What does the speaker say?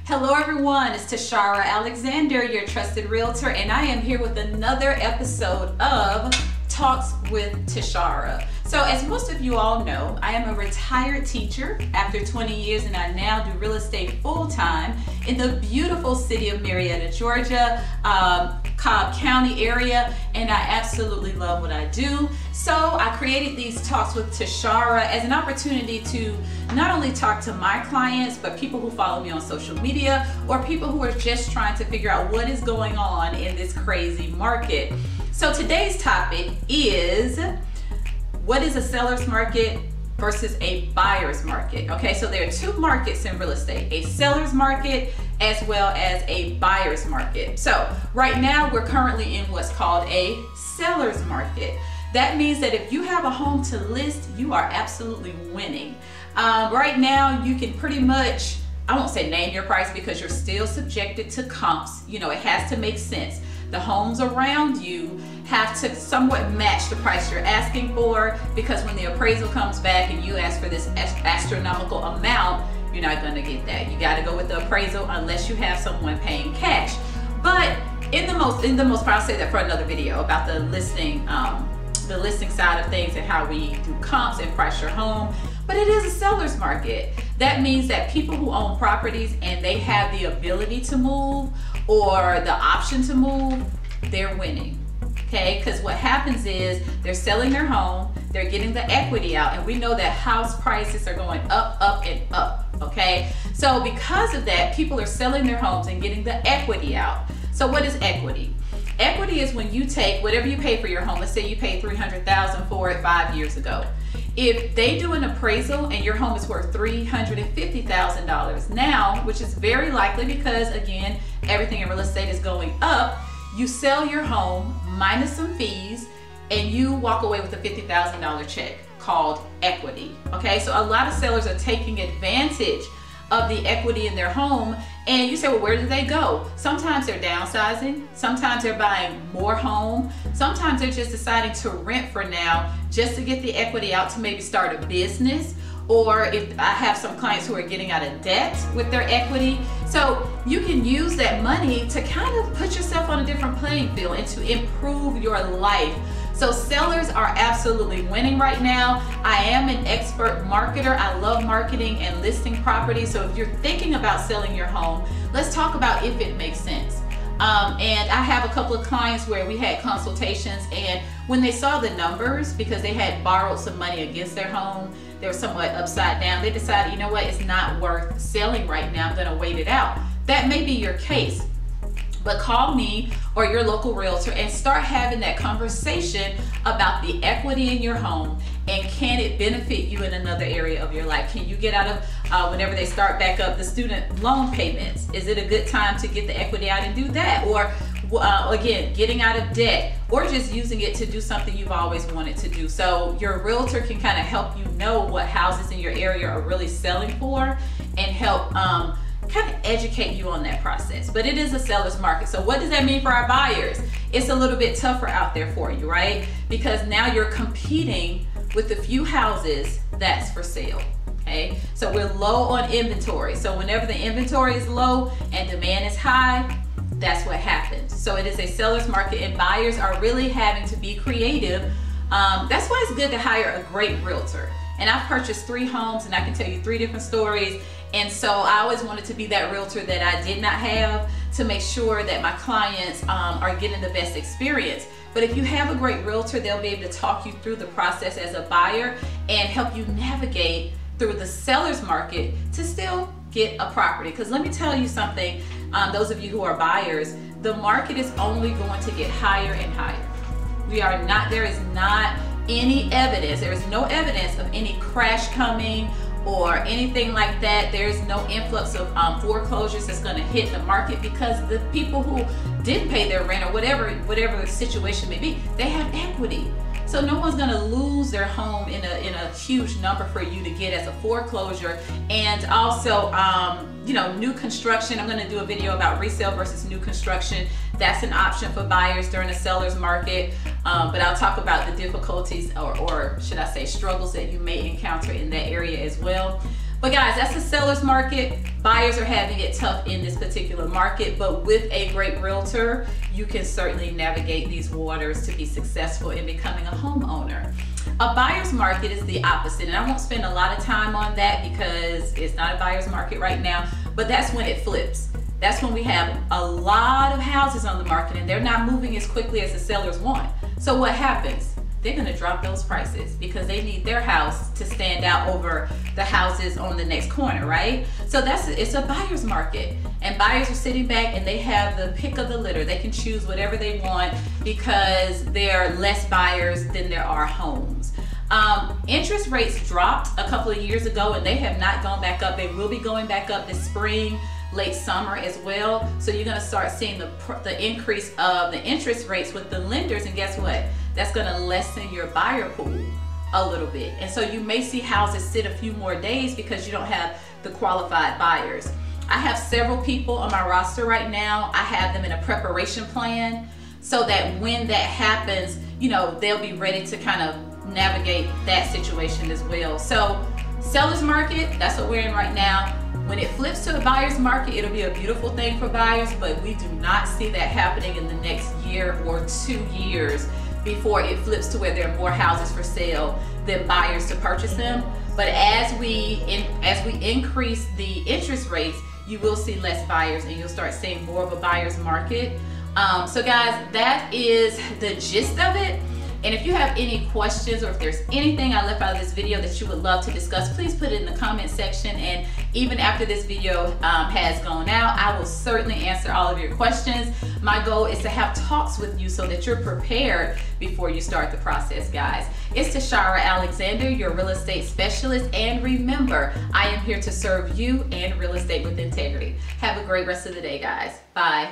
Hello everyone, it's Tesharra Alexander, your trusted realtor, and I am here with another episode of Talks with Tesharra. So as most of you all know, I am a retired teacher after 20 years, and I now do real estate full-time in the beautiful city of Marietta, Georgia, Cobb County area, and I absolutely love what I do. So I created these Talks with Tesharra as an opportunity to not only talk to my clients, but people who follow me on social media or people who are just trying to figure out what is going on in this crazy market. So today's topic is, what is a seller's market versus a buyer's market? Okay, so there are two markets in real estate, a seller's market as well as a buyer's market. So right now we're currently in what's called a seller's market. That means that if you have a home to list, you are absolutely winning. Right now you can pretty much, I won't say name your price because you're still subjected to comps. You know, it has to make sense. The homes around you have to somewhat match the price you're asking for, because when the appraisal comes back and you ask for this astronomical amount, you're not going to get that. You got to go with the appraisal unless you have someone paying cash. But in the most part, I'll say that for another video about the listing side of things and how we do comps and price your home. But it is a seller's market. That means that people who own properties and they have the ability to move or the option to move, they're winning. Okay, because what happens is they're selling their home, they're getting the equity out, and we know that house prices are going up, up, and up. Okay, so because of that, people are selling their homes and getting the equity out. So what is equity? Equity is when you take whatever you pay for your home. Let's say you paid $300,000 for it 5 years ago. If they do an appraisal and your home is worth $350,000 now, which is very likely because, again, everything in real estate is going up, you sell your home minus some fees and you walk away with a $50,000 check called equity. Okay, so a lot of sellers are taking advantage of the equity in their home, and you say, well, where do they go? Sometimes they're downsizing, sometimes they're buying more home, sometimes they're just deciding to rent for now just to get the equity out to maybe start a business, or if I have some clients who are getting out of debt with their equity. So you can use that money to kind of put yourself on a different playing field and to improve your life. So sellers are absolutely winning right now. I am an expert marketer. I love marketing and listing properties. So if you're thinking about selling your home, let's talk about if it makes sense. And I have a couple of clients where we had consultations, and when they saw the numbers, because they had borrowed some money against their home, they were somewhat upside down, they decided, you know what, it's not worth selling right now, I'm gonna wait it out. That may be your case, but call me or your local realtor and start having that conversation about the equity in your home, and can it benefit you in another area of your life? Can you get out of, whenever they start back up, the student loan payments? Is it a good time to get the equity out and do that? Or again, getting out of debt, or just using it to do something you've always wanted to do. So your realtor can kind of help you know what houses in your area are really selling for, and help kind of educate you on that process. But it is a seller's market. So what does that mean for our buyers? It's a little bit tougher out there for you, right? Because now you're competing with the few houses that's for sale. Okay, so we're low on inventory. So whenever the inventory is low and demand is high, that's what happens. So it is a seller's market, and buyers are really having to be creative. That's why it's good to hire a great realtor. And I've purchased 3 homes, and I can tell you 3 different stories. And so I always wanted to be that realtor that I did not have, to make sure that my clients are getting the best experience. But if you have a great realtor, they'll be able to talk you through the process as a buyer and help you navigate through the seller's market to still get a property. Because let me tell you something, those of you who are buyers, the market is only going to get higher and higher. There is not any evidence, there is no evidence of any crash coming or anything like that. There's no influx of foreclosures that's going to hit the market, because the people who didn't pay their rent or whatever the situation may be, they have equity. So no one's going to lose their home in a huge number for you to get as a foreclosure. And also, you know, new construction. I'm going to do a video about resale versus new construction. That's an option for buyers during the seller's market. But I'll talk about the difficulties, or should I say struggles, that you may encounter in that area as well. But guys, that's the seller's market. Buyers are having it tough in this particular market, but with a great realtor, you can certainly navigate these waters to be successful in becoming a homeowner. A buyer's market is the opposite, and I won't spend a lot of time on that because it's not a buyer's market right now, but that's when it flips. That's when we have a lot of houses on the market and they're not moving as quickly as the sellers want. So what happens? They're gonna drop those prices because they need their house to stand out over the houses on the next corner, right? So it's a buyer's market, and buyers are sitting back and they have the pick of the litter. They can choose whatever they want because there are less buyers than there are homes. Interest rates dropped a couple of years ago and they have not gone back up. They will be going back up this spring, late summer as well. So you're gonna start seeing the increase of the interest rates with the lenders, and guess what? That's gonna lessen your buyer pool a little bit. And so you may see houses sit a few more days because you don't have the qualified buyers. I have several people on my roster right now. I have them in a preparation plan so that when that happens, you know, they'll be ready to kind of navigate that situation as well. So seller's market, that's what we're in right now. When it flips to the buyer's market, it'll be a beautiful thing for buyers, but we do not see that happening in the next year or 2 years before it flips to where there are more houses for sale than buyers to purchase them. But as we increase the interest rates, you will see less buyers and you'll start seeing more of a buyer's market. So guys, that is the gist of it. And if you have any questions or if there's anything I left out of this video that you would love to discuss, please put it in the comment section. And even after this video has gone out, I will certainly answer all of your questions. My goal is to have talks with you so that you're prepared before you start the process, guys. It's Tesharra Alexander, your real estate specialist. And remember, I am here to serve you and real estate with integrity. Have a great rest of the day, guys. Bye.